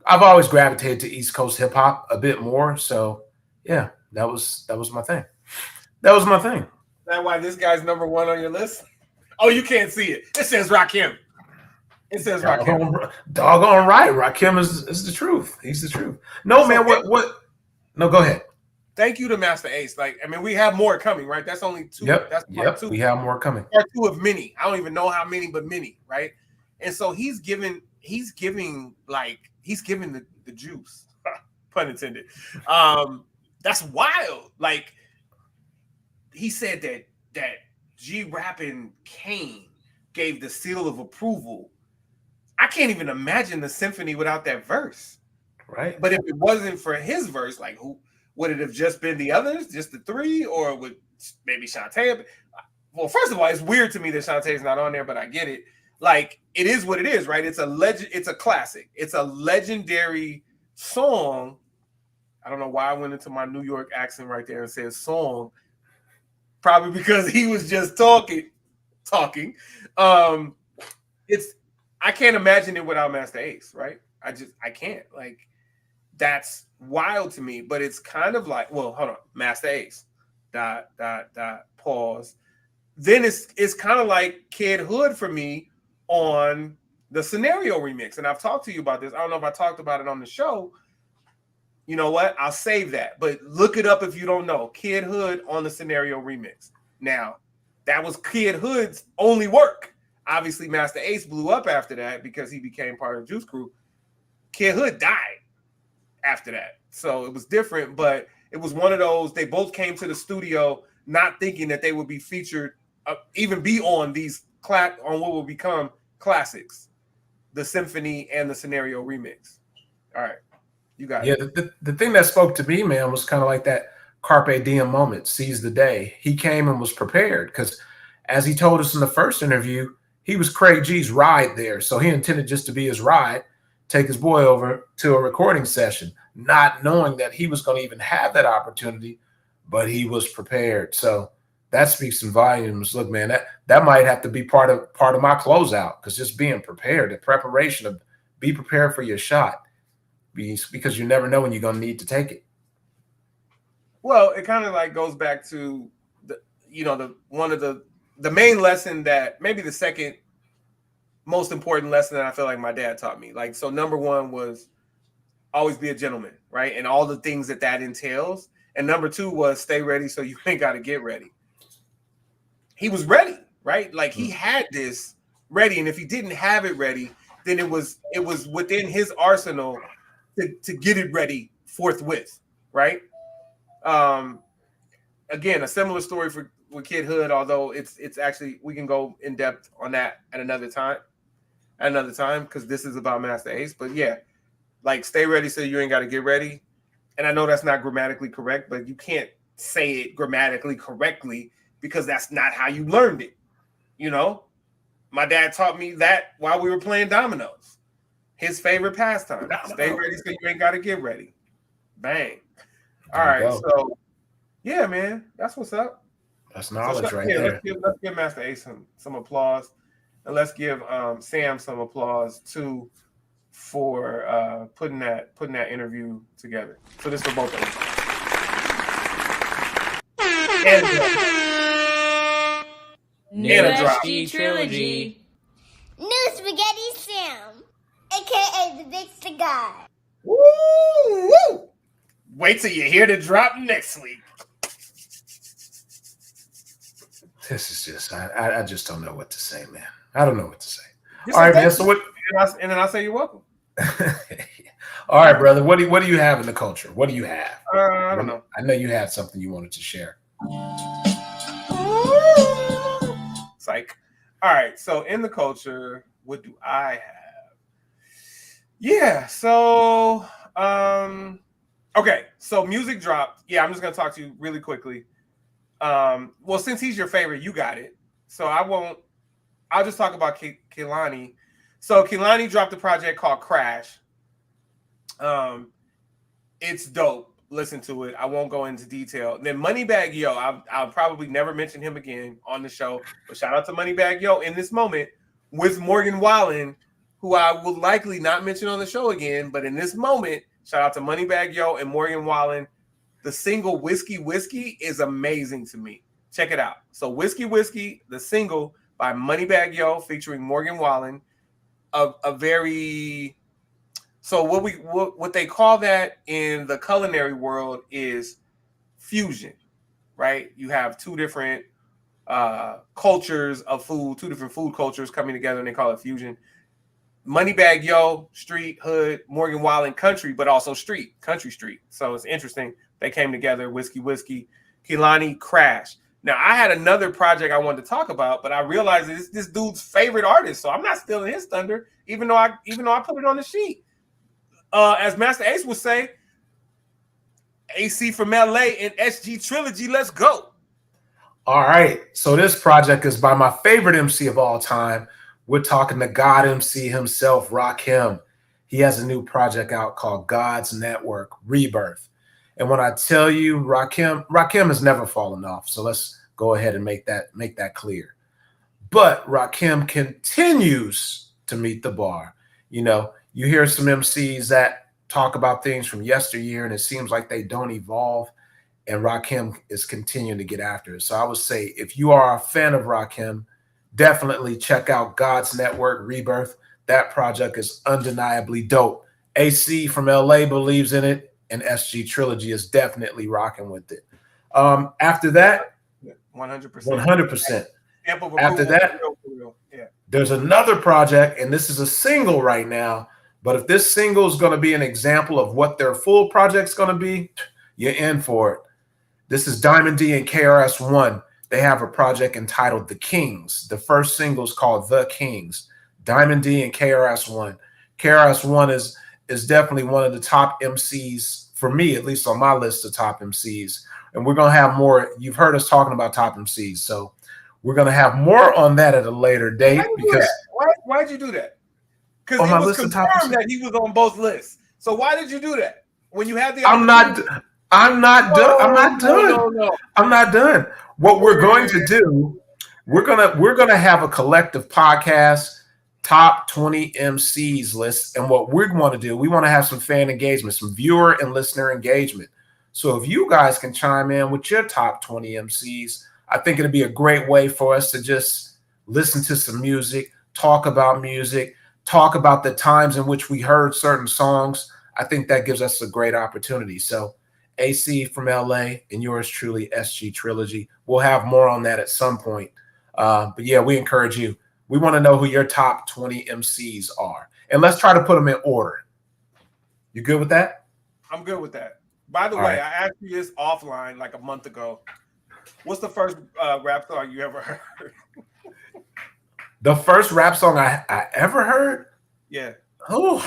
always gravitated to East Coast hip hop a bit more. So yeah, that was my thing. Is that why this guy's number 1 on your list? Oh, you can't see it. It says Rakim. It says Rakim. Doggone right. Rakim is the truth. He's the truth. No, so, man, what? No, go ahead. Thank you to Masta Ace. Like, I mean, we have more coming, right? That's only 2. Yep. That's part 2. We have more coming. Part 2 of many. I don't even know how many, but many, right? And so he's giving the juice, pun intended. That's wild. Like, he said that G-Rap and Kane gave the seal of approval. I can't even imagine the symphony without that verse. Right. But if it wasn't for his verse, like, who would it have just been the others, just the 3, or would maybe Shantae? Well, first of all, it's weird to me that Shantae's not on there, but I get it. Like, it is what it is, right? It's a legend. It's a classic. It's a legendary song. I don't know why I went into my New York accent right there and said song. Probably because he was just talking. I can't imagine it without Masta Ace, right? I can't. Like, that's wild to me. But it's kind of like, well, hold on, Masta Ace. Pause. Then it's kind of like Kid Hood for me on the Scenario remix. And I've talked to you about this. I don't know if I talked about it on the show. You know what? I'll save that. But look it up if you don't know. Kid Hood on the Scenario remix. Now, that was Kid Hood's only work. Obviously, Masta Ace blew up after that because he became part of Juice Crew. Kid Hood died after that. So it was different, but it was one of those, they both came to the studio not thinking that they would be featured, even be on these on what will become classics, the Symphony and the Scenario remix. All right, you got it. Yeah, the thing that spoke to me, man, was kind of like that carpe diem moment, seize the day. He came and was prepared because, as he told us in the first interview, he was Craig G's ride there. So he intended just to be his ride, take his boy over to a recording session, not knowing that he was going to even have that opportunity, but he was prepared. So that speaks some volumes. Look, man, that might have to be part of my closeout, because just being prepared, the preparation of be prepared for your shot, because you never know when you're going to need to take it. Well, it kind of like goes back to one of the main lesson, that maybe the second most important lesson that I feel like my dad taught me. Like, so number one was always be a gentleman, right? And all the things that entails. And number two was stay ready so you ain't got to get ready. He was ready, right? Like, he had this ready. And if he didn't have it ready, then it was within his arsenal to get it ready forthwith, right? Again, a similar story with Kid Hood, although it's actually, we can go in depth on that at another time, because this is about Masta Ace. But yeah, like, stay ready so you ain't got to get ready. And I know that's not grammatically correct, but you can't say it grammatically correctly because that's not how you learned it. You know, my dad taught me that while we were playing dominoes. His favorite pastime. Stay ready so you ain't got to get ready. Bang. All right. So, yeah, man, that's what's up. That's knowledge right there. Let's give Masta Ace some applause. And let's give Sam some applause, too, for putting that interview together. So this is for both of them. New Trilogy. New Spaghetti Sam, a.k.a. the Big Cigar. Woo! Woo! Wait till you hear the drop next week. This is just, I just don't know what to say, man. I don't know what to say. All right, man. So what? And then I'll say you're welcome. All right, brother. What do you have in the culture? What do you have? I don't know. I know you had something you wanted to share. Psych. All right. So in the culture, what do I have? Yeah. So, okay. So music dropped. Yeah, I'm just gonna talk to you really quickly. Well, since he's your favorite, you got it. So I'll just talk about Kehlani. So Kehlani dropped a project called Crash. It's dope. Listen to it. I won't go into detail. Then Moneybagg Yo, I'll probably never mention him again on the show, but shout out to Moneybagg Yo in this moment with Morgan Wallen, who I will likely not mention on the show again, but in this moment, shout out to Moneybagg Yo and Morgan Wallen. The single Whiskey Whiskey is amazing to me. Check it out. So Whiskey Whiskey, the single by Moneybagg Yo featuring Morgan Wallen, a very, so what they call that in the culinary world is fusion, right? You have two different cultures of food, two different food cultures coming together, and they call it fusion. Moneybagg Yo, street, hood, Morgan Wallen, country, but also street, country street. So it's interesting. They came together, Whiskey Whiskey, Kehlani, Crash. Now, I had another project I wanted to talk about, but I realized it's this dude's favorite artist, so I'm not stealing his thunder, even though I put it on the sheet. As Masta Ace would say, AC from LA and SG Trilogy, let's go. All right. So this project is by my favorite MC of all time. We're talking to God MC himself, Rakim. He has a new project out called God's Network, Rebirth. And when I tell you, Rakim has never fallen off. So let's go ahead and make that clear. But Rakim continues to meet the bar. You know, you hear some MCs that talk about things from yesteryear, and it seems like they don't evolve. and Rakim is continuing to get after it. So I would say if you are a fan of Rakim, definitely check out God's Network Rebirth. That project is undeniably dope. AC from LA believes in it, and SG Trilogy is definitely rocking with it. After that, 100%. 100%. After that, there's another project, and this is a single right now. But if this single is going to be an example of what their full project's going to be, you're in for it. This is Diamond D and KRS-One. They have a project entitled The Kings. The first single is called The Kings. Diamond D and KRS-One. KRS-One is definitely one of the top MCs, for me, at least on my list of top MCs. And we're going to have more. You've heard us talking about top MCs. So we're going to have more on that at a later date. Why'd you do that? Because it was confirmed that he was on both lists. So why did you do that? When you had the I'm not done. I'm not done. What we're going to do, we're gonna have a collective podcast, top 20 MCs list. And what we're going to do, we want to have some fan engagement, some viewer and listener engagement. So if you guys can chime in with your top 20 MCs, I think it'd be a great way for us to just listen to some music, talk about the times in which we heard certain songs. I think that gives us a great opportunity. So AC from LA and yours truly, SG Trilogy. We'll have more on that at some point. But yeah, we encourage you. We want to know who your top 20 MCs are. And let's try to put them in order. You good with that? I'm good with that. By the way, I asked you this offline like a month ago. What's the first rap song you ever heard? The first rap song I ever heard? Yeah. Oh.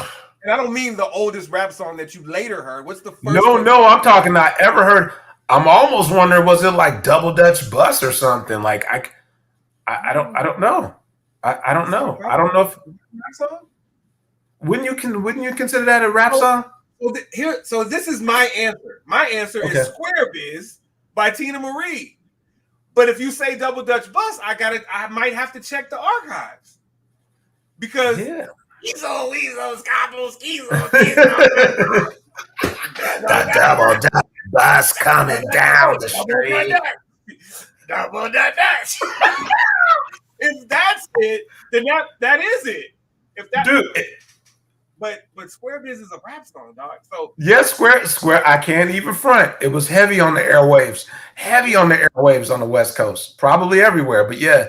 And I don't mean the oldest rap song that you later heard. What's the first? No, I'm talking I ever heard. I'm almost wondering, was it like Double Dutch Bus or something? Like I don't know. I don't know. I don't know if rap song? Wouldn't you consider that a rap song? So this is my answer. My answer is Square Biz by Tina Marie. But if you say Double Dutch Bus, I might have to check the archives. Because Weasel, Scabble, Skeezel. The Double Dutch Bus coming down the street. Double Dutch. If that's it, then that is it. If that, dude. But Square Biz is a rap song, dog. So yes, Square. I can't even front. It was heavy on the airwaves. Heavy on the airwaves on the West Coast. Probably everywhere. But yeah,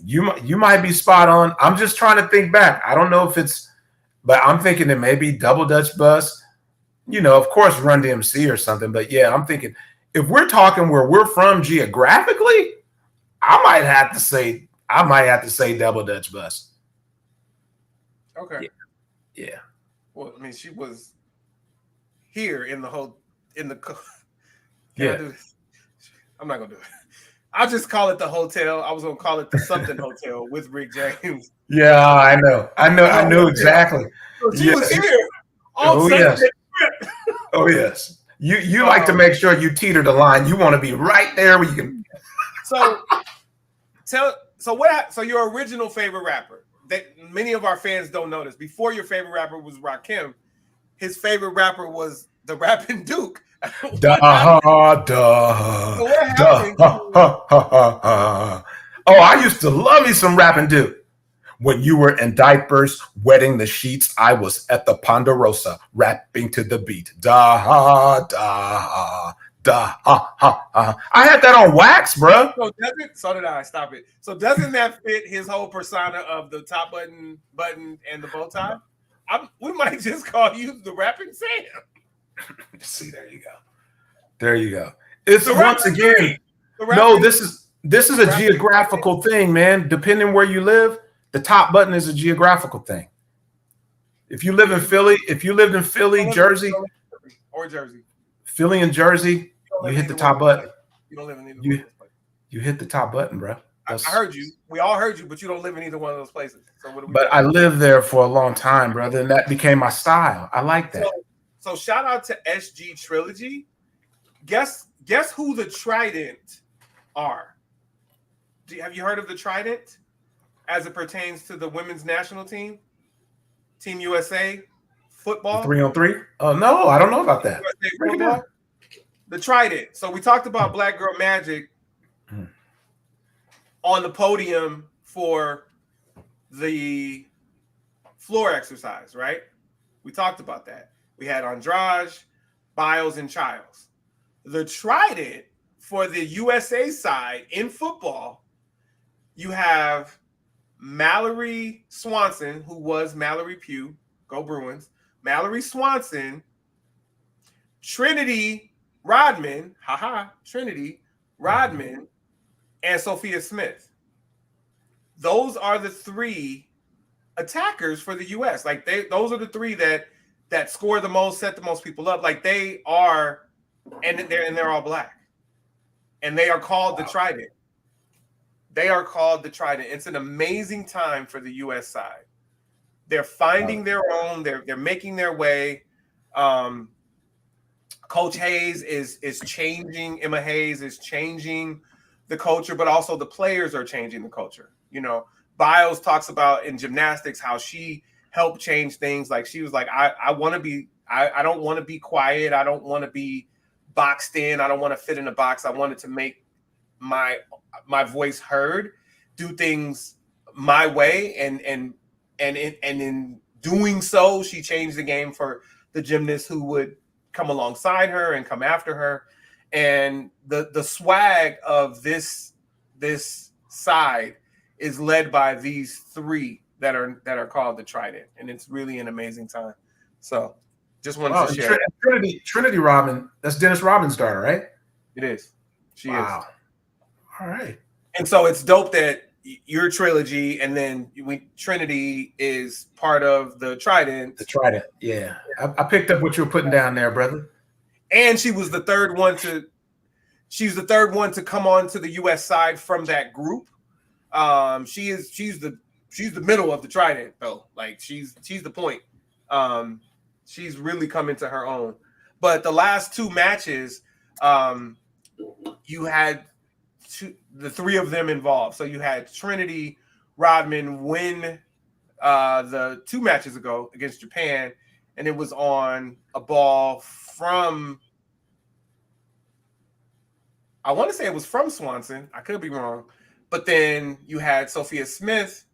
you might be spot on. I'm just trying to think back. I don't know if it's, but I'm thinking it may be Double Dutch Bus. You know, of course, Run DMC or something. But yeah, I'm thinking if we're talking where we're from geographically, I might have to say Double Dutch Bus. Okay. Yeah. Well, I mean, she was here in the whole yeah. I'm not gonna do it. I'll just call it the hotel. I was gonna call it the something hotel with Rick James. Yeah, I know exactly. So she was here. Yes. Oh yes. You like to make sure you teeter the line. You want to be right there where you can. So your original favorite rapper that many of our fans don't know this. Before your favorite rapper was Rakim, his favorite rapper was the Rapping Duke. So what happened? Oh, I used to love me some Rapping Duke. When you were in diapers, wetting the sheets, I was at the Ponderosa, rapping to the beat. Da da da ha ha. I had that on wax, bro. So did I. Stop it. So doesn't that fit his whole persona of the top button, and the bow tie? We might just call you the Rapping Sam. See, there you go. It's once again. No, this is a geographical thing, man. Depending where you live, the top button is a geographical thing. If you live in Philly, Jersey, or Jersey. Philly and Jersey, you hit the top button. You don't live in either one of those places. You hit the top button, bro. I heard you. We all heard you, but you don't live in either one of those places. So what do we But I lived there for a long time, brother, and that became my style. I like that. So shout out to SG Trilogy. Guess who the Trident are? Have you heard of the Trident as it pertains to the women's national team? Team USA football? 3-on-3? Oh no, I don't know about that. Football? the Trident. So we talked about Black Girl Magic on the podium for the floor exercise, right? We talked about that. We had Andrade, Biles, and Childs. The Trident for the USA side in football, you have Mallory Swanson, who was Mallory Pugh, go Bruins, Mallory Swanson, Trinity Rodman, Trinity Rodman, and Sophia Smith. Those are the three attackers for the US. Like those are the three that score the most, set the most people up. Like they are, and they're all black. And they are called the Trident. They are called the Trident. It's an amazing time for the US side. They're finding their own, they're making their way. Coach Hayes is changing, Emma Hayes is changing the culture, but also the players are changing the culture. You know, Biles talks about in gymnastics how she helped change things. Like she was like, I want to be, I don't want to be quiet. I don't want to be boxed in. I don't want to fit in a box. I wanted to make my voice heard, do things my way, and in doing so, she changed the game for the gymnasts who would come alongside her and come after her. And the swag of this side is led by these three that are called the Trident, and it's really an amazing time. So just wanted to share. Trinity Rodman, that's Dennis Rodman's daughter, right? It is. She is. All right. And so it's dope that your trilogy, and then Trinity is part of the Trident. The Trident, yeah. I picked up what you were putting down there, brother. And she was the third one to. She's the third one to come on to the U.S. side from that group. She's the middle of the Trident though. Like she's the point. She's really come into her own. But the last two matches, you had the three of them involved. So you had Trinity Rodman win the 2 matches ago against Japan, and it was on a ball from, I want to say it was from Swanson. I could be wrong. But then you had Sophia Smith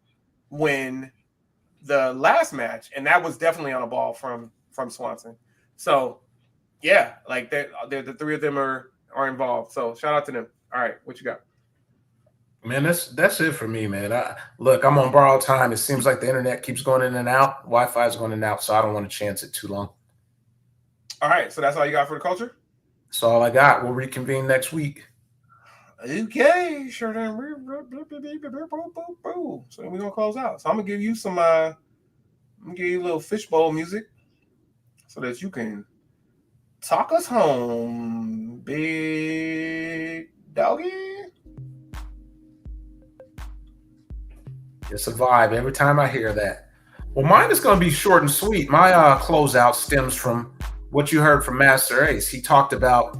win the last match, and that was definitely on a ball from Swanson. So, yeah, like the three of them are involved. So shout out to them. All right, what you got? Man, that's it for me, man. I'm on borrowed time. It seems like the internet keeps going in and out. Wi-Fi is going in and out, so I don't want to chance it too long. All right, so that's all you got for the culture? That's all I got. We'll reconvene next week. Okay, sure. So we're gonna close out. So I'm gonna give you some I'm gonna give you a little fishbowl music so that you can talk us home, big doggy. It's a vibe every time I hear that. Well, mine is going to be short and sweet. My closeout stems from what you heard from Masta Ace. He talked about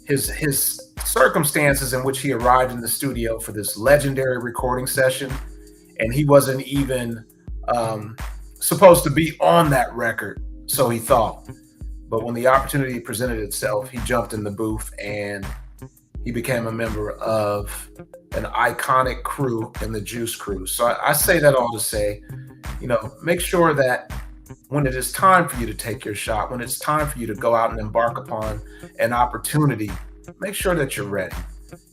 his circumstances in which he arrived in the studio for this legendary recording session, and he wasn't even supposed to be on that record, so he thought. But when the opportunity presented itself, he jumped in the booth and he became a member of an iconic crew in the Juice Crew. So I say that all to say, make sure that when it is time for you to take your shot, when it's time for you to go out and embark upon an opportunity, make sure that you're ready.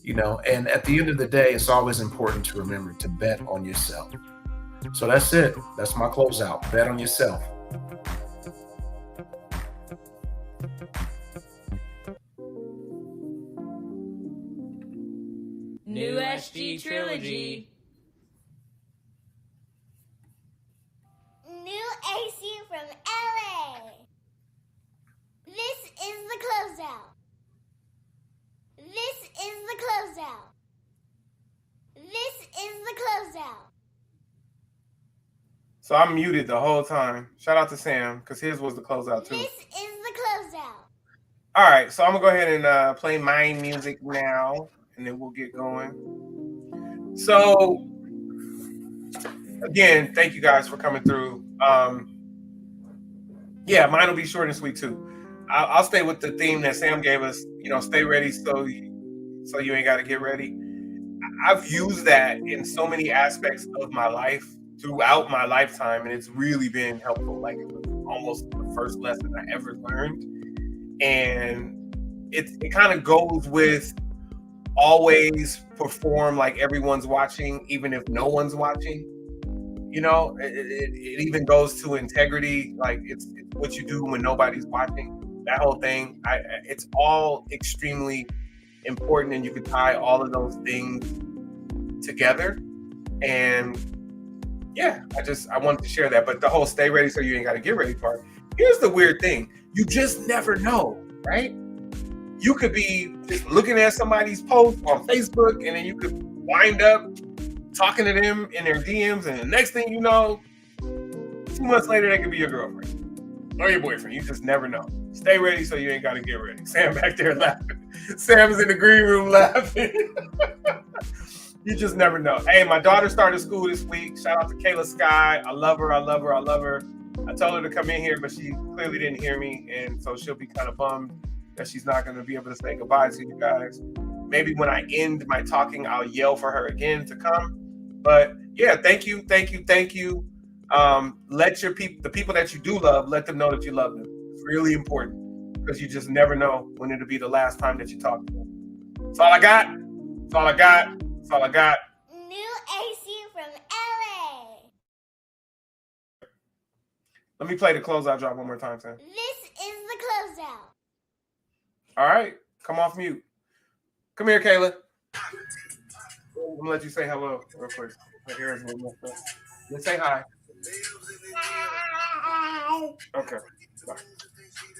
And at the end of the day, it's always important to remember to bet on yourself. So that's it. That's my closeout. Bet on yourself. New SG Trilogy. New AC from LA. This is the closeout. This is the closeout. This is the closeout. So I'm muted the whole time. Shout out to Sam, because his was the closeout too. This is the closeout. All right, so I'm gonna go ahead and play my music now, and then we'll get going. So again, thank you guys for coming through. Yeah, mine will be short and sweet too. I'll stay with the theme that Sam gave us, stay ready so you ain't got to get ready. I've used that in so many aspects of my life throughout my lifetime, and it's really been helpful. Like, it was almost the first lesson I ever learned, and it kind of goes with always perform like everyone's watching, even if no one's watching. It even goes to integrity. Like, it's what you do when nobody's watching. That whole thing, it's all extremely important, and you could tie all of those things together. And yeah, I wanted to share that. But the whole stay ready so you ain't got to get ready part, here's the weird thing: you just never know, right? You could be just looking at somebody's post on Facebook, and then you could wind up talking to them in their DMs, and the next thing you know, 2 months later, they could be your girlfriend or your boyfriend. You just never know. Stay ready so you ain't got to get ready. Sam back there laughing. Sam is in the green room laughing. You just never know. Hey, my daughter started school this week. Shout out to Kayla Sky. I love her. I love her. I love her. I told her to come in here, but she clearly didn't hear me, and so she'll be kind of bummed that she's not going to be able to say goodbye to you guys. Maybe when I end my talking, I'll yell for her again to come. But yeah, thank you. Let the people that you do love, let them know that you love them. It's really important, because you just never know when it'll be the last time that you talk to them. That's all I got. That's all I got. That's all I got. New AC from LA. Let me play the closeout drop one more time, Sam. This is the closeout. All right, come off mute. Come here, Kayla. I'm gonna let you say hello real quick. My hair is a little messed up. Let's say hi. Okay. Bye.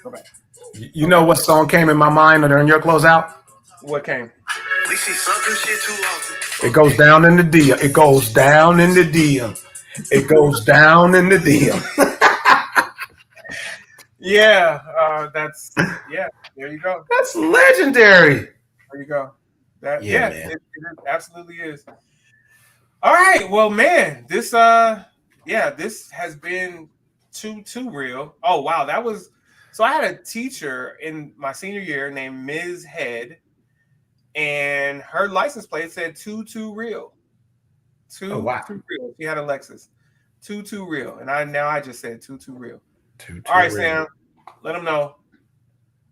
Go back. You know what song came in my mind during your closeout? What came? It goes down in the DM. It goes down in the DM. It goes down in the DM. Yeah, there you go. That's legendary. There you go. It absolutely is. All right, well, man, this has been too real. Oh wow, so I had a teacher in my senior year named Ms. Head, and her license plate said too real. Too real. She had a Lexus. Too real. And I just said too real. All right, real. Sam, let them know.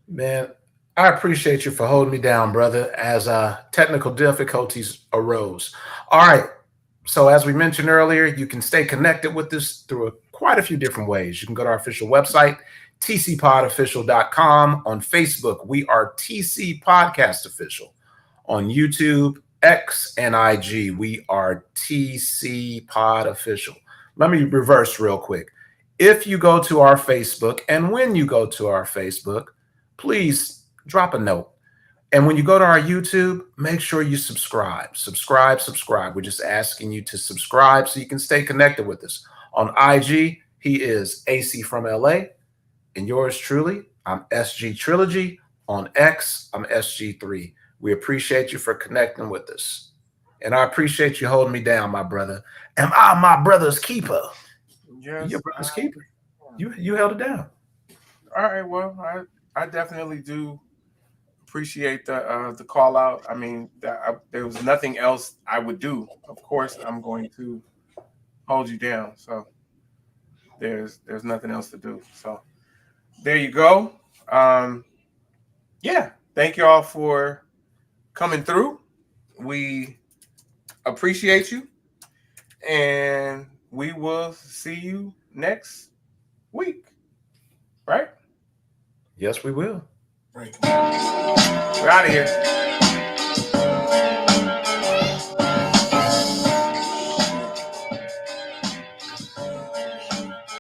Man, I appreciate you for holding me down, brother, as technical difficulties arose. All right. So as we mentioned earlier, you can stay connected with us through quite a few different ways. You can go to our official website, tcpodofficial.com. On Facebook, we are TC Podcast Official. On YouTube, X, and IG, we are TC Pod Official. Let me reverse real quick. If you go to our Facebook, and when you go to our Facebook, please drop a note. And when you go to our YouTube, make sure you subscribe. Subscribe. We're just asking you to subscribe so you can stay connected with us. On IG, he is AC from LA. And yours truly, I'm SG Trilogy. On X, I'm SG3. We appreciate you for connecting with us. And I appreciate you holding me down, my brother. Am I my brother's keeper? Yes, your brother's keeper. You held it down. All right, well, I definitely do appreciate the call out. I mean, there was nothing else I would do. Of course, I'm going to hold you down. So there's nothing else to do. So there you go. Yeah, thank you all for coming through. We appreciate you, and we will see you next week. Right? Yes, we will. Right. We're out of here.